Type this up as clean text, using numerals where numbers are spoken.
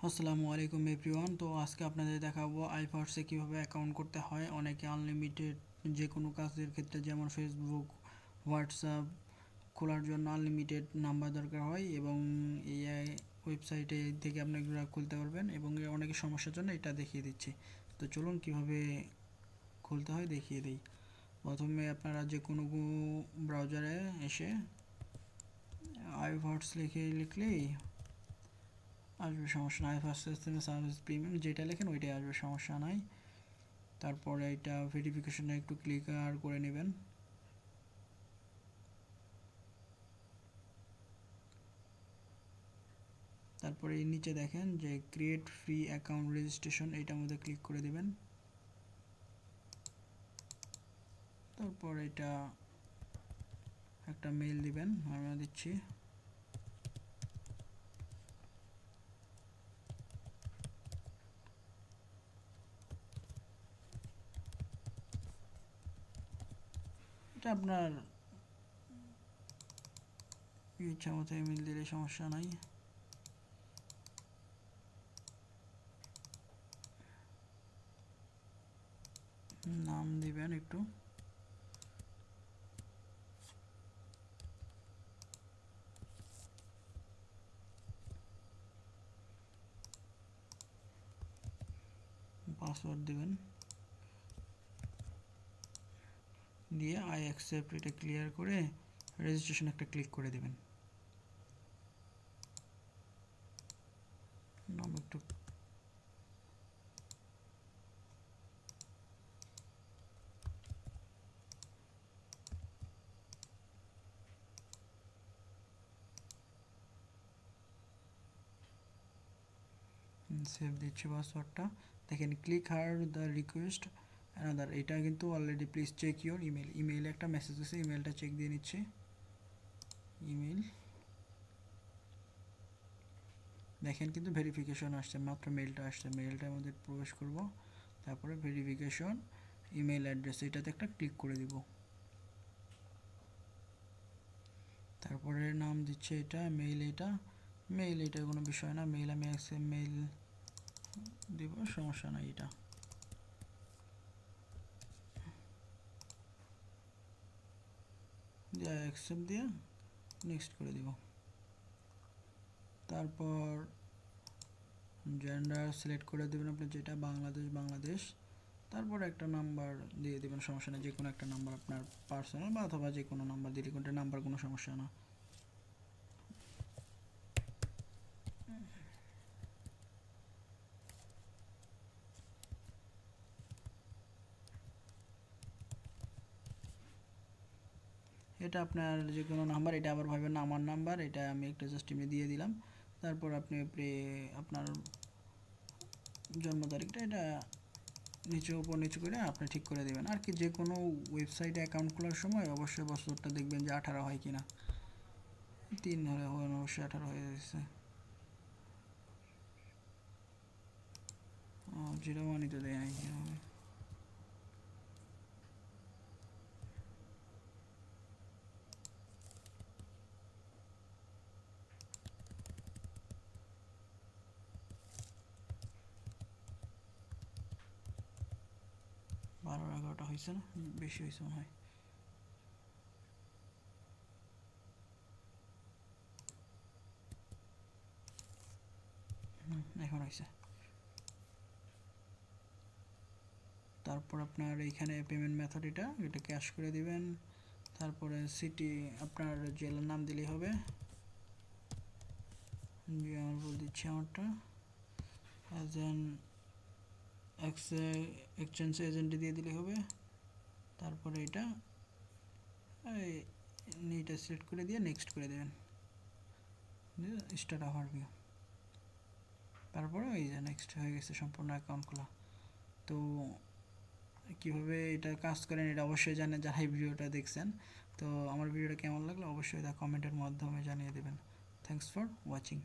আসসালামু আলাইকুম এভরিওয়ান। তো আজকে আপনাদের দেখাবো আইফার্সে কীভাবে অ্যাকাউন্ট করতে হয়। অনেকে আনলিমিটেড যে কোনো কাজের ক্ষেত্রে যেমন ফেসবুক, হোয়াটসঅ্যাপ খোলার জন্য আনলিমিটেড নাম্বার দরকার হয় এবং এই ওয়েবসাইটে থেকে আপনি এগুলো খুলতে পারবেন এবং অনেক সমস্যার জন্য এটা দেখিয়ে দিচ্ছি। তো চলুন কীভাবে খুলতে হয় দেখিয়ে দিই। প্রথমে আপনারা যে কোনো ব্রাউজারে এসে আইফার্স লিখলেই আসবে, সমস্যা নাই। ফার্স্ট সিস্টেমে সার্ভিস প্রিমিয়াম যেটা লেখেন ওইটাই আসবে, সমস্যা নাই। তারপরে এটা ভেরিফিকেশনে একটু ক্লিক করে নেবেন। তারপরে এই নিচে দেখেন যে ক্রিয়েট ফ্রি অ্যাকাউন্ট রেজিস্ট্রেশন, এইটার মধ্যে ক্লিক করে দেবেন। তারপর এটা একটা মেইল দিবেন, আমরা দিচ্ছি। এটা আপনার ইচ্ছা মতো ইমেল দিলে সমস্যা নাই। নাম দিবেন একটু, পাসওয়ার্ড দিবেন, দিয়ে আই অ্যাকসেপ্ট এটা ক্লিয়ার করে রেজিস্ট্রেশন একটা ক্লিক করে দেবেন। নাম একটু সেভ দিচ্ছি পাসওয়ার্ডটা। দেখেন click here the request another, এটা কিন্তু already please check your email. ইমেইলে একটা মেসেজ আছে, ইমেলটা চেক দিয়ে নিচ্ছি। ইমেল দেখেন কিন্তু ভেরিফিকেশন আসছে, মাত্র মেলটা আসছে। মেলটার মধ্যে প্রবেশ করব, তারপরে ভেরিফিকেশন ইমেল অ্যাড্রেস এটাতে একটা ক্লিক করে দিব। তারপরে নাম দিচ্ছে এটা, মেইল এটা, মেইল এটা কোনো বিষয় না, মেইল আমি মেইল দিব, সমস্যা নাই। এটা দিয়ে অ্যাকসেপ্ট দিয়ে নেক্সট করে দিব। তারপর জেন্ডার সিলেক্ট করে দেবেন আপনি, যেটা বাংলাদেশ। তারপর একটা নাম্বার দিয়ে দেবেন, সমস্যা নেই, যে কোনো একটা নাম্বার আপনার পার্সোনাল বা অথবা যে কোনো নাম্বার দিলে কোনটা নাম্বার কোনো সমস্যা না। এটা আপনার যে কোনো নাম্বার, এটা আবার ভাবেন না আমার নাম্বার, এটা আমি একটা জাস্ট এমনি দিয়ে দিলাম। তারপর আপনি আপনার জন্ম তারিখটা এটা নিচে উপর নিচে করে আপনি ঠিক করে দেবেন। আর কি যে কোনো ওয়েবসাইটে অ্যাকাউন্ট খোলার সময় অবশ্যই বছরটা দেখবেন যে 18 হয় কিনা। 3 হলে অবশ্যই 18 হয়ে গেছে। 01 তো দেয় নাই, কীভাবে 12-11টা হয়েছে না, বেশি হয়েছে মনে হয়। এখন হয়েছে। তারপর আপনার এইখানে পেমেন্ট মেথড এটা ক্যাশ করে দিবেন। তারপরে সিটি আপনার জেলার নাম দিলেই হবে, যে আমার বলে দিচ্ছি আমারটা অ্যাজ অ্যান এক্সচেঞ্জ এজেন্ট দিয়ে দিলেই হবে। তারপরে এটা সিলেক্ট করে দিয়ে নেক্সট করে দেবেন, স্টার্ট ওভারভিউ। তারপরে এই যে নেক্সট হয়ে গেছে, সম্পূর্ণ অ্যাকাউন্ট খোলা। তো কীভাবে এটা কাজ করেন এটা অবশ্যই জানেন যারা এই ভিডিওটা দেখছেন। তো আমার ভিডিওটা কেমন লাগলো অবশ্যই তা কমেন্টের মাধ্যমে জানিয়ে দেবেন। Thanks for watching.